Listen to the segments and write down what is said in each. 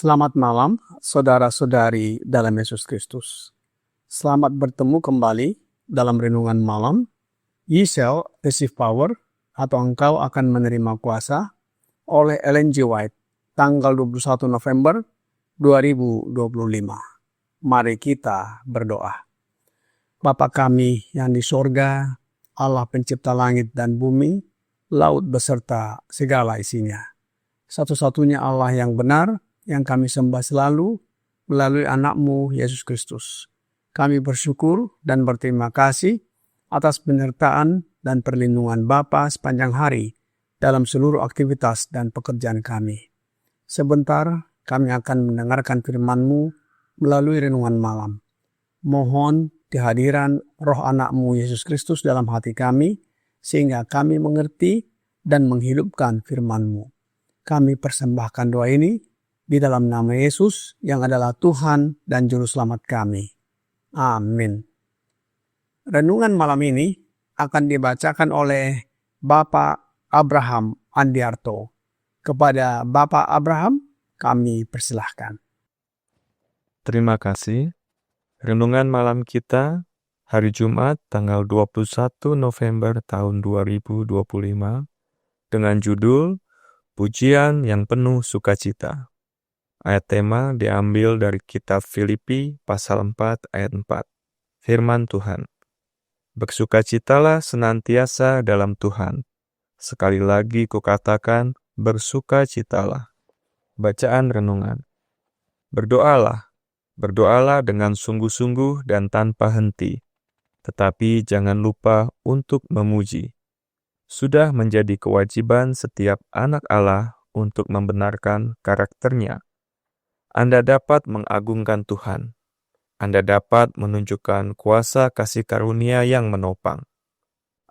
Selamat malam, saudara-saudari dalam Yesus Kristus. Selamat bertemu kembali dalam renungan malam. You shall receive power, atau engkau akan menerima kuasa, oleh Ellen G. White, tanggal 21 November 2025. Mari kita berdoa. Bapa kami yang di sorga, Allah pencipta langit dan bumi, laut beserta segala isinya. Satu-satunya Allah yang benar, yang kami sembah selalu melalui anak-Mu Yesus Kristus. Kami bersyukur dan berterima kasih atas penyertaan dan perlindungan Bapa sepanjang hari dalam seluruh aktivitas dan pekerjaan kami. Sebentar kami akan mendengarkan firman-Mu melalui renungan malam. Mohon kehadiran roh anak-Mu Yesus Kristus dalam hati kami, sehingga kami mengerti dan menghidupkan firman-Mu. Kami persembahkan doa ini di dalam nama Yesus yang adalah Tuhan dan Juru Selamat kami. Amin. Renungan malam ini akan dibacakan oleh Bapak Abraham Andiarto. Kepada Bapak Abraham, kami persilahkan. Terima kasih. Renungan malam kita hari Jumat tanggal 21 November tahun 2025 dengan judul Pujian yang penuh sukacita. Ayat tema diambil dari kitab Filipi pasal 4 ayat 4. Firman Tuhan. Bersukacitalah senantiasa dalam Tuhan. Sekali lagi kukatakan, bersukacitalah. Bacaan renungan. Berdoalah dengan sungguh-sungguh dan tanpa henti. Tetapi jangan lupa untuk memuji. Sudah menjadi kewajiban setiap anak Allah untuk membenarkan karakternya. Anda dapat mengagungkan Tuhan. Anda dapat menunjukkan kuasa kasih karunia yang menopang.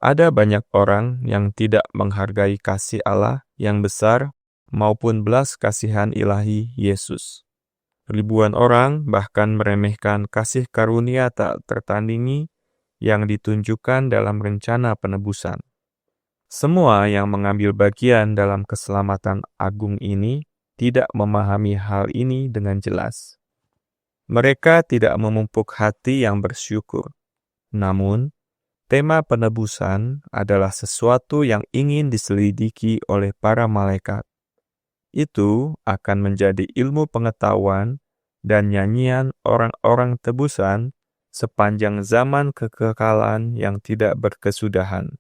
Ada banyak orang yang tidak menghargai kasih Allah yang besar maupun belas kasihan ilahi Yesus. Ribuan orang bahkan meremehkan kasih karunia tak tertandingi yang ditunjukkan dalam rencana penebusan. Semua yang mengambil bagian dalam keselamatan agung ini tidak memahami hal ini dengan jelas. Mereka tidak memupuk hati yang bersyukur. Namun, tema penebusan adalah sesuatu yang ingin diselidiki oleh para malaikat. Itu akan menjadi ilmu pengetahuan dan nyanyian orang-orang tebusan sepanjang zaman kekekalan yang tidak berkesudahan.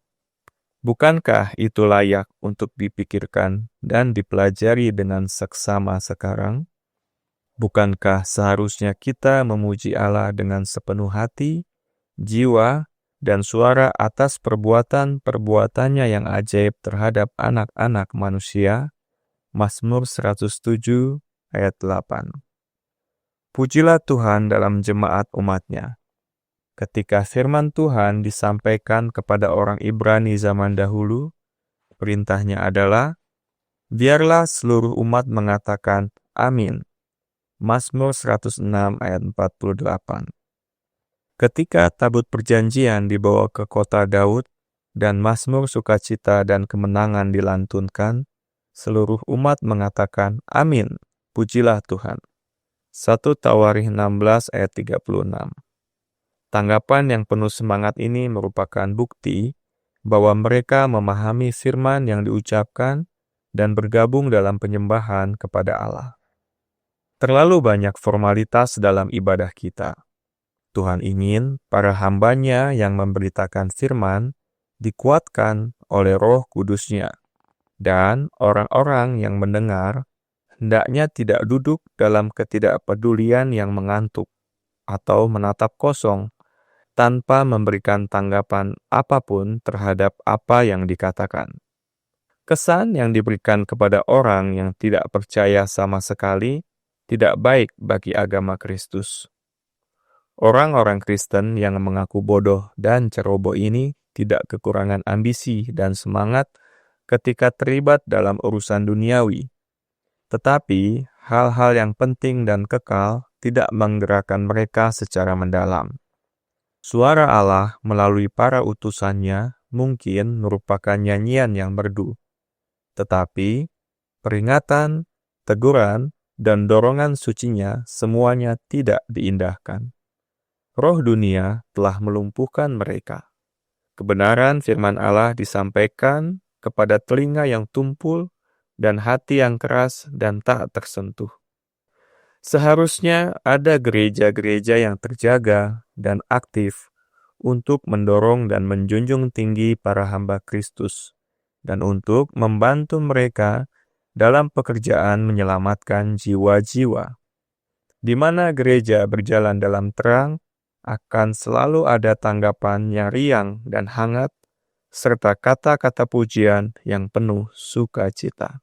Bukankah itu layak untuk dipikirkan dan dipelajari dengan seksama sekarang? Bukankah seharusnya kita memuji Allah dengan sepenuh hati, jiwa, dan suara atas perbuatan-perbuatannya yang ajaib terhadap anak-anak manusia? Mazmur 107 ayat 8. Pujilah Tuhan dalam jemaat umat-Nya. Ketika firman Tuhan disampaikan kepada orang Ibrani zaman dahulu, perintahnya adalah, biarlah seluruh umat mengatakan amin. Mazmur 106 ayat 48. Ketika tabut perjanjian dibawa ke kota Daud dan mazmur sukacita dan kemenangan dilantunkan, seluruh umat mengatakan amin, pujilah Tuhan. 1 Tawarikh 16 ayat 36. Tanggapan yang penuh semangat ini merupakan bukti bahwa mereka memahami firman yang diucapkan dan bergabung dalam penyembahan kepada Allah. Terlalu banyak formalitas dalam ibadah kita. Tuhan ingin para hamba-Nya yang memberitakan firman dikuatkan oleh Roh Kudus-Nya. Dan orang-orang yang mendengar hendaknya tidak duduk dalam ketidakpedulian yang mengantuk atau menatap kosong tanpa memberikan tanggapan apapun terhadap apa yang dikatakan. Kesan yang diberikan kepada orang yang tidak percaya sama sekali tidak baik bagi agama Kristus. Orang-orang Kristen yang mengaku bodoh dan ceroboh ini tidak kekurangan ambisi dan semangat ketika terlibat dalam urusan duniawi. Tetapi hal-hal yang penting dan kekal tidak menggerakkan mereka secara mendalam. Suara Allah melalui para utusannya mungkin merupakan nyanyian yang merdu. Tetapi peringatan, teguran, dan dorongan sucinya semuanya tidak diindahkan. Roh dunia telah melumpuhkan mereka. Kebenaran firman Allah disampaikan kepada telinga yang tumpul dan hati yang keras dan tak tersentuh. Seharusnya ada gereja-gereja yang terjaga dan aktif untuk mendorong dan menjunjung tinggi para hamba Kristus dan untuk membantu mereka dalam pekerjaan menyelamatkan jiwa-jiwa. Di mana gereja berjalan dalam terang, akan selalu ada tanggapan yang riang dan hangat, serta kata-kata pujian yang penuh sukacita.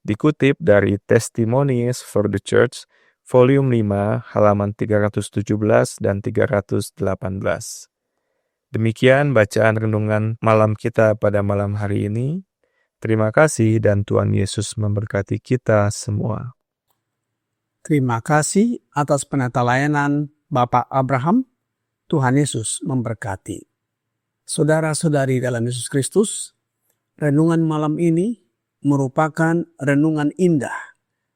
Dikutip dari Testimonies for the Church, volume 5, halaman 317 dan 318. Demikian bacaan renungan malam kita pada malam hari ini. Terima kasih dan Tuhan Yesus memberkati kita semua. Terima kasih atas penata layanan Bapak Abraham. Tuhan Yesus memberkati. Saudara-saudari dalam Yesus Kristus, renungan malam ini merupakan renungan indah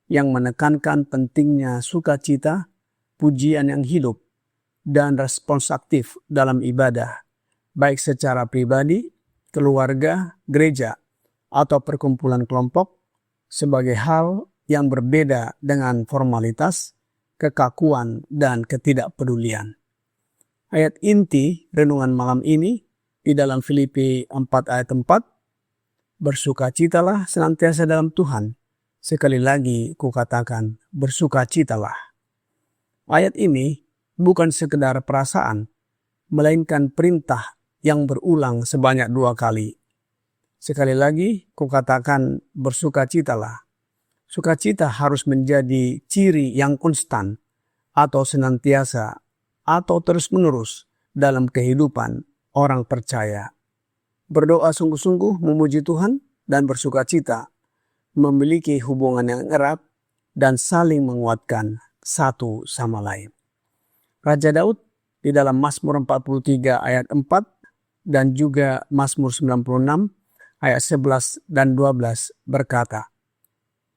yang menekankan pentingnya sukacita, pujian yang hidup, dan respons aktif dalam ibadah, baik secara pribadi, keluarga, gereja, atau perkumpulan kelompok, sebagai hal yang berbeda dengan formalitas, kekakuan, dan ketidakpedulian. Ayat inti renungan malam ini di dalam Filipi 4 ayat 4, bersukacitalah senantiasa dalam Tuhan. Sekali lagi kukatakan, bersukacitalah. Ayat ini bukan sekedar perasaan, melainkan perintah yang berulang sebanyak 2 kali. Sekali lagi kukatakan, bersukacitalah. Sukacita harus menjadi ciri yang konstan atau senantiasa atau terus-menerus dalam kehidupan orang percaya. Berdoa sungguh-sungguh memuji Tuhan dan bersukacita memiliki hubungan yang erat dan saling menguatkan satu sama lain. Raja Daud di dalam Mazmur 43 ayat 4 dan juga Mazmur 96 ayat 11 dan 12 berkata,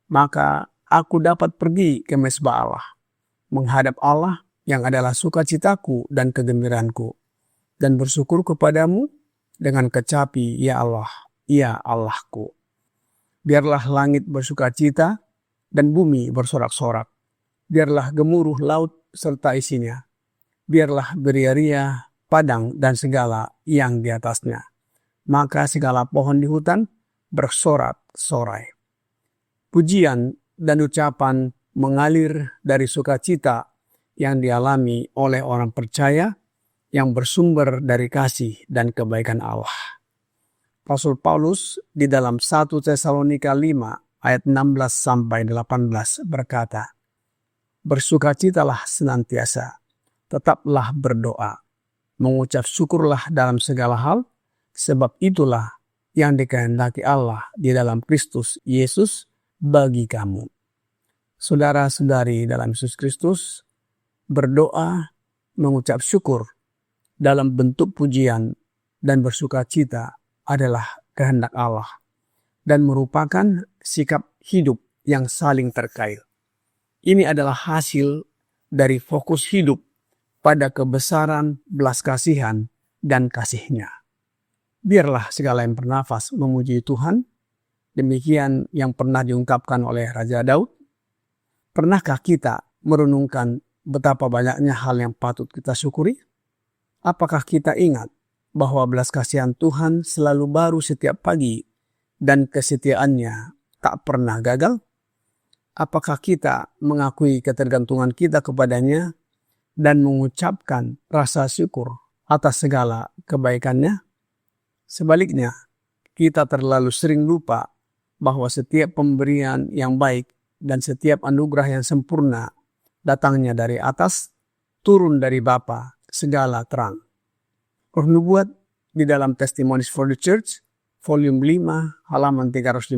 maka aku dapat pergi ke mezbah Allah, menghadap Allah yang adalah sukacitaku dan kegembiraanku, dan bersyukur kepadamu dengan kecapi, ya Allah, ya Allahku. Biarlah langit bersukacita dan bumi bersorak-sorak. Biarlah gemuruh laut serta isinya. Biarlah beria-ria padang dan segala yang di atasnya. Maka segala pohon di hutan bersorak-sorai. Pujian dan ucapan mengalir dari sukacita yang dialami oleh orang percaya yang bersumber dari kasih dan kebaikan Allah. Rasul Paulus di dalam 1 Tesalonika 5 ayat 16 sampai 18 berkata, bersukacitalah senantiasa, tetaplah berdoa, mengucap syukurlah dalam segala hal, sebab itulah yang dikehendaki Allah di dalam Kristus Yesus bagi kamu. Saudara-saudari dalam Yesus Kristus, berdoa, mengucap syukur dalam bentuk pujian dan bersukacita adalah kehendak Allah dan merupakan sikap hidup yang saling terkait. Ini adalah hasil dari fokus hidup pada kebesaran, belas kasihan, dan kasih-Nya. Biarlah segala yang bernafas memuji Tuhan. Demikian yang pernah diungkapkan oleh Raja Daud. Pernahkah kita merenungkan betapa banyaknya hal yang patut kita syukuri? Apakah kita ingat bahwa belas kasihan Tuhan selalu baru setiap pagi dan kesetiaannya tak pernah gagal? Apakah kita mengakui ketergantungan kita kepadanya dan mengucapkan rasa syukur atas segala kebaikannya? Sebaliknya, kita terlalu sering lupa bahwa setiap pemberian yang baik dan setiap anugerah yang sempurna datangnya dari atas, turun dari Bapa segala terang. Roh Nubuat di dalam Testimonies for the Church, volume 5, halaman 315,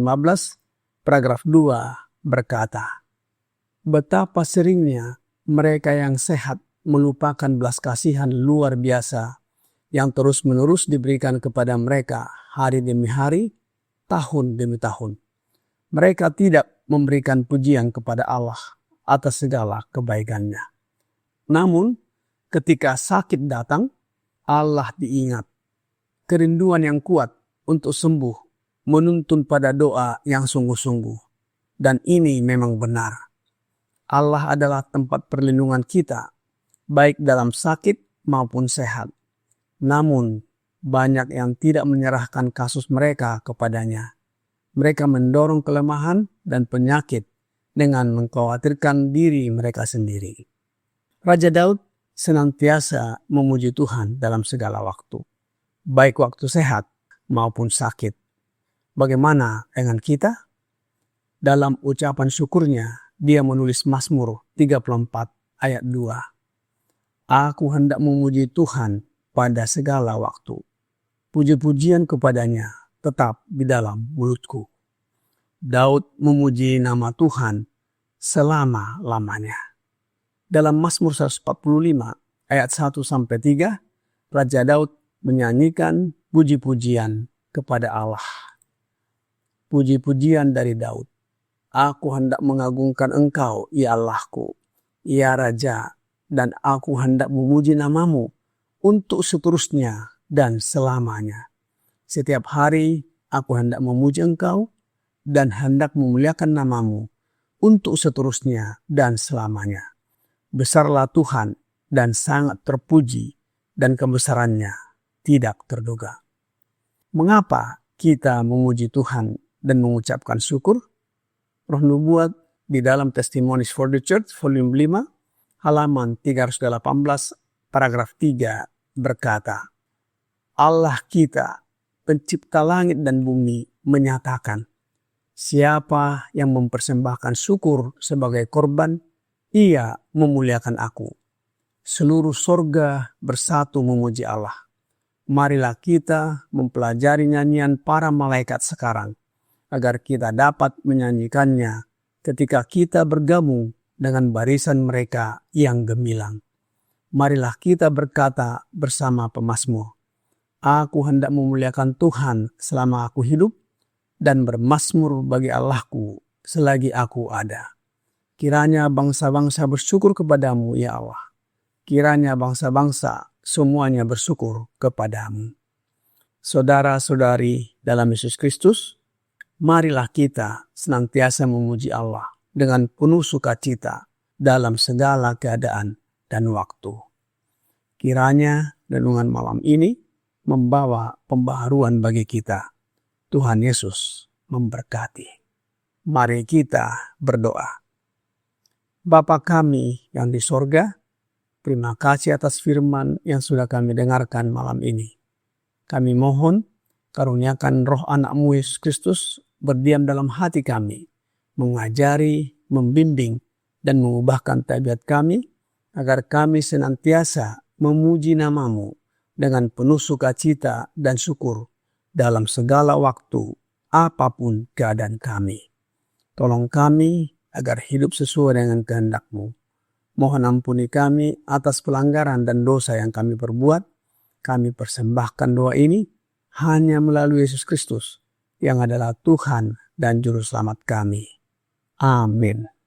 paragraf 2 berkata, betapa seringnya mereka yang sehat melupakan belas kasihan luar biasa yang terus-menerus diberikan kepada mereka hari demi hari, tahun demi tahun. Mereka tidak memberikan pujian kepada Allah atas segala kebaikannya. Namun, ketika sakit datang, Allah diingat. Kerinduan yang kuat untuk sembuh menuntun pada doa yang sungguh-sungguh. Dan ini memang benar. Allah adalah tempat perlindungan kita, baik dalam sakit maupun sehat. Namun, banyak yang tidak menyerahkan kasus mereka kepadanya. Mereka mendorong kelemahan dan penyakit dengan mengkhawatirkan diri mereka sendiri. Raja Daud senantiasa memuji Tuhan dalam segala waktu, baik waktu sehat maupun sakit. Bagaimana dengan kita? Dalam ucapan syukurnya, dia menulis Mazmur 34 ayat 2. Aku hendak memuji Tuhan pada segala waktu. Puji-pujian kepadanya tetap di dalam mulutku. Daud memuji nama Tuhan selama-lamanya. Dalam Mazmur 145 ayat 1-3, Raja Daud menyanyikan puji-pujian kepada Allah. Puji-pujian dari Daud. Aku hendak mengagungkan Engkau, ya Allahku, ya Raja, dan aku hendak memuji namamu untuk seterusnya dan selamanya. Setiap hari aku hendak memuji Engkau dan hendak memuliakan namamu untuk seterusnya dan selamanya. Besarlah Tuhan dan sangat terpuji, dan kebesarannya tidak terduga. Mengapa kita memuji Tuhan dan mengucapkan syukur? Roh Nubuat di dalam Testimonies for the Church, volume 5, halaman 318, paragraf 3 berkata, Allah kita, pencipta langit dan bumi, menyatakan, siapa yang mempersembahkan syukur sebagai korban, ia memuliakan aku. Seluruh sorga bersatu memuji Allah. Marilah kita mempelajari nyanyian para malaikat sekarang, agar kita dapat menyanyikannya ketika kita bergabung dengan barisan mereka yang gemilang. Marilah kita berkata bersama pemazmur, aku hendak memuliakan Tuhan selama aku hidup, dan bermazmur bagi Allahku selagi aku ada. Kiranya bangsa-bangsa bersyukur kepadamu, ya Allah. Kiranya bangsa-bangsa semuanya bersyukur kepadamu. Saudara-saudari dalam Yesus Kristus, marilah kita senantiasa memuji Allah dengan penuh sukacita dalam segala keadaan dan waktu. Kiranya renungan malam ini membawa pembaharuan bagi kita. Tuhan Yesus memberkati. Mari kita berdoa. Bapa kami yang di sorga, terima kasih atas firman yang sudah kami dengarkan malam ini. Kami mohon karuniakan roh anak-Mu Yesus Kristus berdiam dalam hati kami, mengajari, membimbing, dan mengubahkan tabiat kami, agar kami senantiasa memuji namamu dengan penuh sukacita dan syukur dalam segala waktu, apapun keadaan kami. Tolong kami agar hidup sesuai dengan kehendak-Mu. Mohon ampuni kami atas pelanggaran dan dosa yang kami perbuat. Kami persembahkan doa ini hanya melalui Yesus Kristus, yang adalah Tuhan dan Juru Selamat kami. Amin.